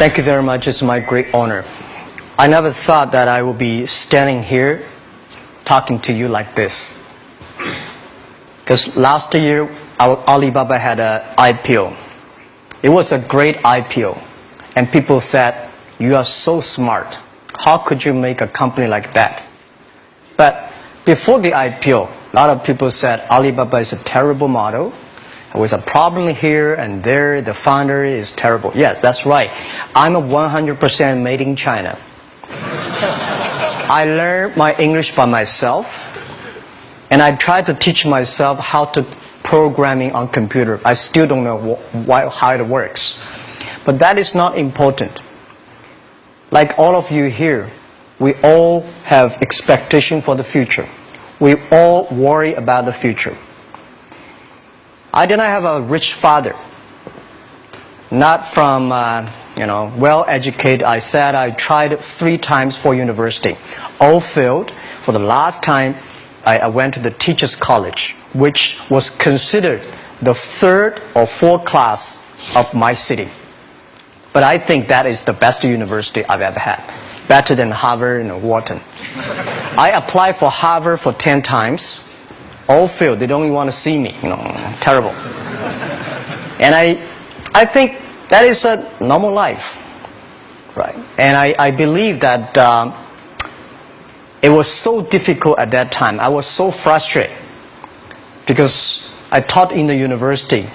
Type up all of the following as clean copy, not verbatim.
Thank you very much. It's my great honor. I never thought that I would be standing here talking to you like this. Because last year, Alibaba had an IPO. It was a great IPO. And people said, you are so smart. How could you make a company like that? But before the IPO, a lot of people said Alibaba is a terrible model. With a problem here and there, the founder is terrible. Yes, that's right. I'm a 100% made in China. I learned my English by myself, and I tried to teach myself how to programming on computer. I still don't know how it works. But that is not important. Like all of you here, we all have expectation for the future. We all worry about the future. I did not have a rich father, not from, well-educated. I said I tried 3 times for university. All failed. For the last time, I went to the teacher's college, which was considered the 3rd or 4th class of my city. But I think that is the best university I've ever had, better than Harvard and Wharton. I applied for Harvard for 10 times. All failed. They don't even want to see me. Terrible. And I think that is a normal life, right? And I believe that it was so difficult at that time. I was so frustrated because I taught in the university.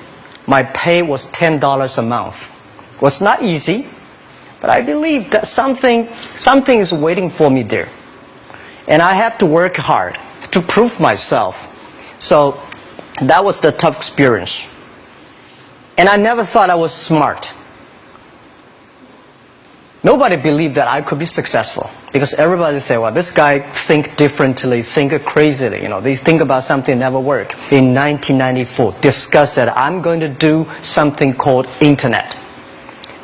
My pay was $10 a month. It was not easy, but I believe that something is waiting for me there, and I have to work hard to prove myself. So that was the tough experience. And I never thought I was smart. Nobody believed that I could be successful because everybody said, well, this guy think differently, think crazily. They think about something never work. In 1994, discussed that I'm going to do something called internet.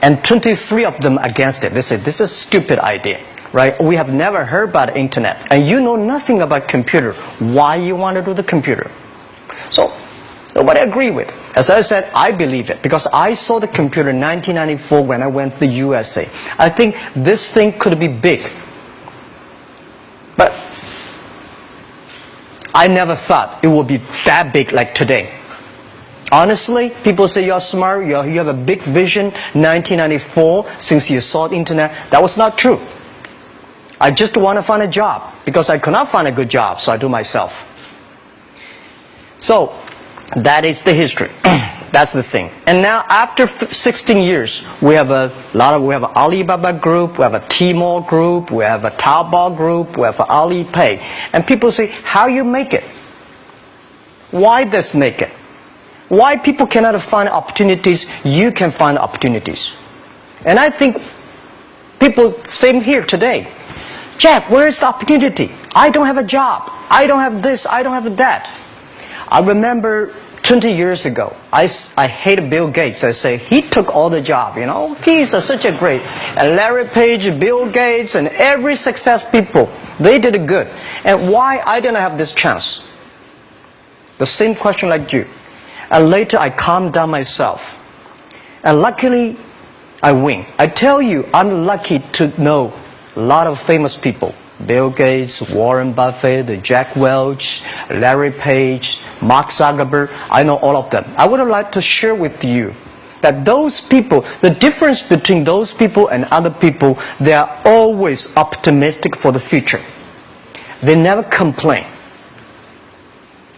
And 23 of them against it. They said, this is a stupid idea. Right? We have never heard about internet, and you know nothing about computer. Why you want to do the computer? So nobody agreed with. As I said, I believe it because I saw the computer in 1994 when I went to the USA. I think this thing could be big, but I never thought it would be that big like today. Honestly, people say you're smart, you have a big vision. 1994, since you saw the internet, that was not true. I just want to find a job because I could not find a good job, so I do myself. So that is the history. That's the thing. And now after 16 years, we have we have an Alibaba group, we have a Tmall group, we have a Taobao group, we have an Alipay. And people say, how you make it? Why this make it? Why people cannot find opportunities, you can find opportunities. And I think people, same here today. Jack, where is the opportunity? I don't have a job. I don't have this. I don't have that. I remember 20 years ago, I hated Bill Gates. I say, he took all the job, He's such a great. And Larry Page, Bill Gates, and every success people, they did it good. And why I didn't have this chance? The same question like you. And later I calmed down myself. And luckily, I win. I tell you, I'm lucky to know a lot of famous people. Bill Gates, Warren Buffett, Jack Welch, Larry Page, Mark Zuckerberg. I know all of them. I would like to share with you that those people, the difference between those people and other people, they are always optimistic for the future. They never complain.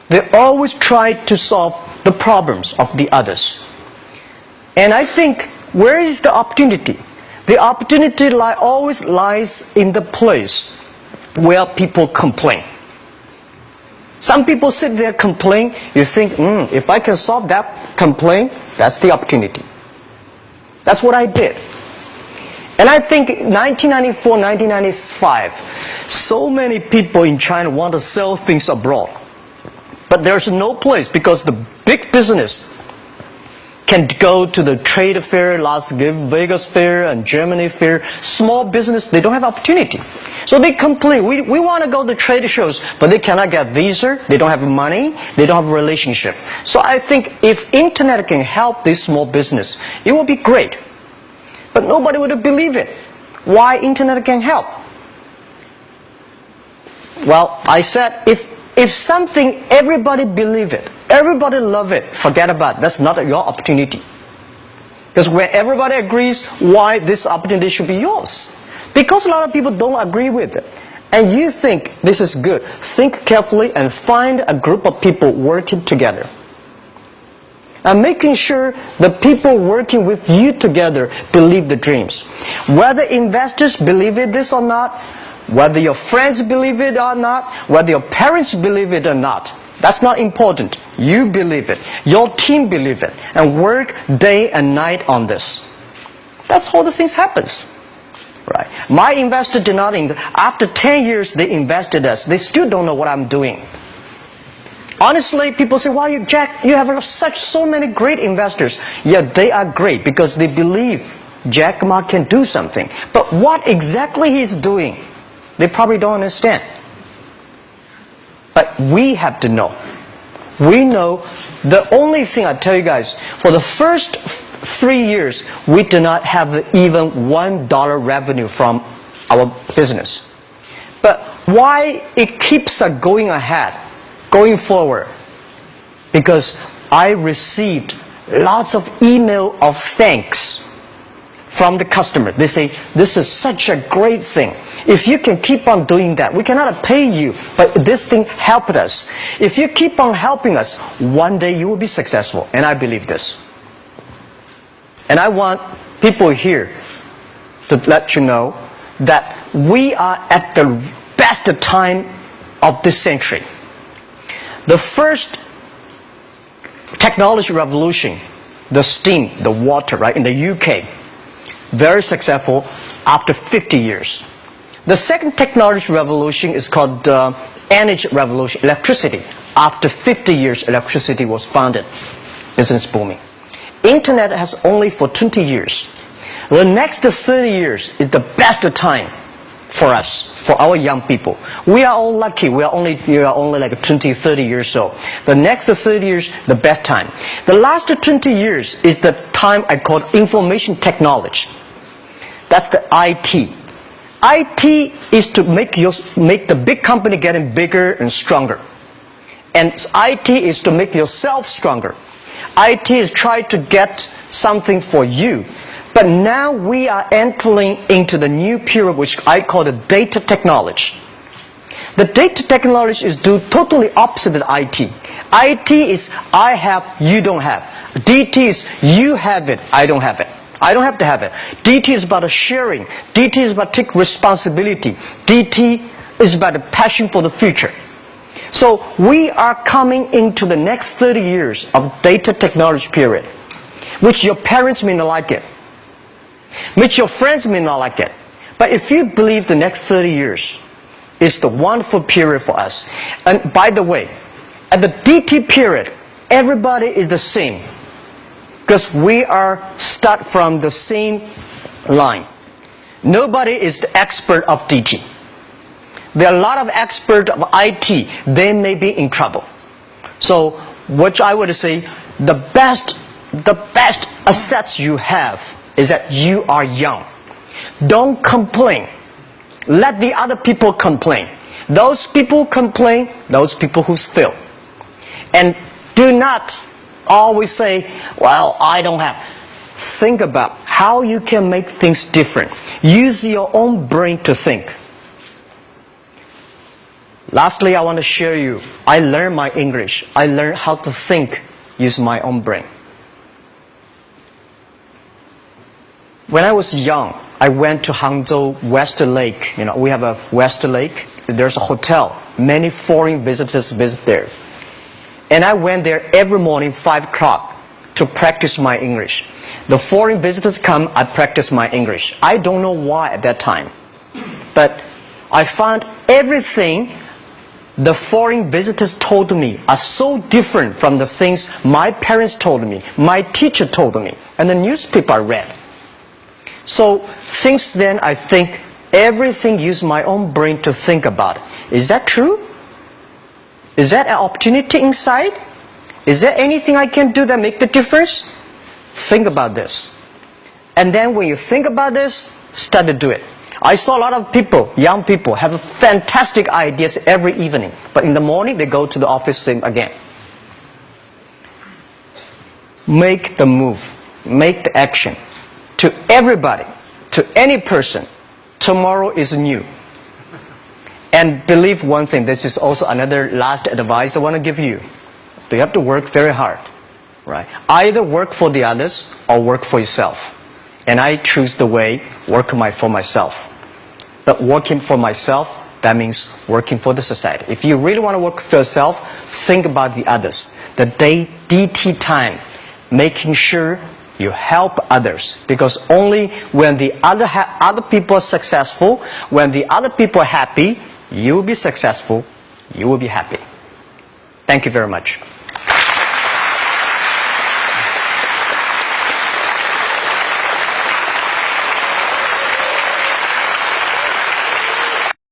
They always try to solve the problems of the others. And I think, where is the opportunity? The opportunity always lies in the place where people complain. Some people sit there complain. You think, if I can solve that complaint, that's the opportunity. That's what I did. And I think 1994, 1995, so many people in China want to sell things abroad. But there's no place because the big business can go to the trade fair, Las Vegas fair and Germany fair. Small business, they don't have opportunity. So they complain, we want to go to trade shows, but they cannot get visa, they don't have money, they don't have a relationship. So I think if internet can help this small business, it will be great. but nobody would believe it. Why internet can help? Well, I said, if something, everybody believe it, everybody love it, forget about it. That's not your opportunity. Because when everybody agrees, why this opportunity should be yours? Because a lot of people don't agree with it. And you think this is good. Think carefully and find a group of people working together. And making sure the people working with you together believe the dreams. Whether investors believe it this or not, whether your friends believe it or not, whether your parents believe it or not, that's not important. You believe it. Your team believe it. And work day and night on this. That's how the things happens. Right. My investor did not invest. After 10 years, they invested us. They still don't know what I'm doing. Honestly, people say, "Why, Jack, you have so many great investors." Yeah, they are great because they believe Jack Ma can do something. But what exactly he's doing, they probably don't understand. But we have to know. We know the only thing I tell you guys, for the first 3 years, we do not have even $1 revenue from our business. But why it keeps us going ahead, going forward? Because I received lots of email of thanks from the customer. They say, "This is such a great thing. If you can keep on doing that, we cannot pay you, but this thing helped us. If you keep on helping us, one day you will be successful." And I believe this. And I want people here to let you know that we are at the best time of this century. The first technology revolution, the steam, the water, right, in the UK, very successful after 50 years. The second technology revolution is called the energy revolution, electricity. After 50 years, electricity was founded. Business booming. Internet has only for 20 years. The next 30 years is the best time for us, for our young people. We are all lucky. We are only like 20, 30 years old. The next 30 years, the best time. The last 20 years is the time I call information technology. That's the IT. IT is to make the big company getting bigger and stronger. And IT is to make yourself stronger. IT is trying to get something for you. But now we are entering into the new period which I call the data technology. The data technology is totally opposite of IT. IT is I have, you don't have. DT is you have it, I don't have it. I don't have to have it. DT is about sharing. DT is about taking responsibility. DT is about the passion for the future. So we are coming into the next 30 years of data technology period, which your parents may not like it, which your friends may not like it. But if you believe the next 30 years is the wonderful period for us. And by the way, at the DT period, everybody is the same. Because we are start from the same line. Nobody is the expert of DT. There are a lot of experts of IT. They may be in trouble. So what I would say, the best assets you have is that you are young. Don't complain. Let the other people complain. Those people complain, those people who fail. And do not always say, "Well, I don't have." Think about how you can make things different. Use your own brain to think. Lastly, I want to share you, I learned my English. I learned how to think using my own brain. When I was young, I went to Hangzhou West Lake. We have a West Lake. There's a hotel. Many foreign visitors visit there. And I went there every morning, 5 o'clock, to practice my English. The foreign visitors come, I practice my English. I don't know why at that time. But I found everything the foreign visitors told me are so different from the things my parents told me, my teacher told me, and the newspaper I read. So since then, I think everything use my own brain to think about it. Is that true? Is that an opportunity inside? Is there anything I can do that make the difference? Think about this. And then when you think about this, start to do it. I saw a lot of people, young people, have fantastic ideas every evening. But in the morning, they go to the office same again. Make the move. Make the action. To everybody, to any person, tomorrow is new. And believe one thing, this is also another last advice I want to give you. You have to work very hard, right? Either work for the others or work for yourself. And I choose the way, work for myself. But working for myself, that means working for the society. If you really want to work for yourself, think about the others. The DT time, making sure you help others. Because only when the other people are successful, when the other people are happy, you will be successful, you will be happy. Thank you very much.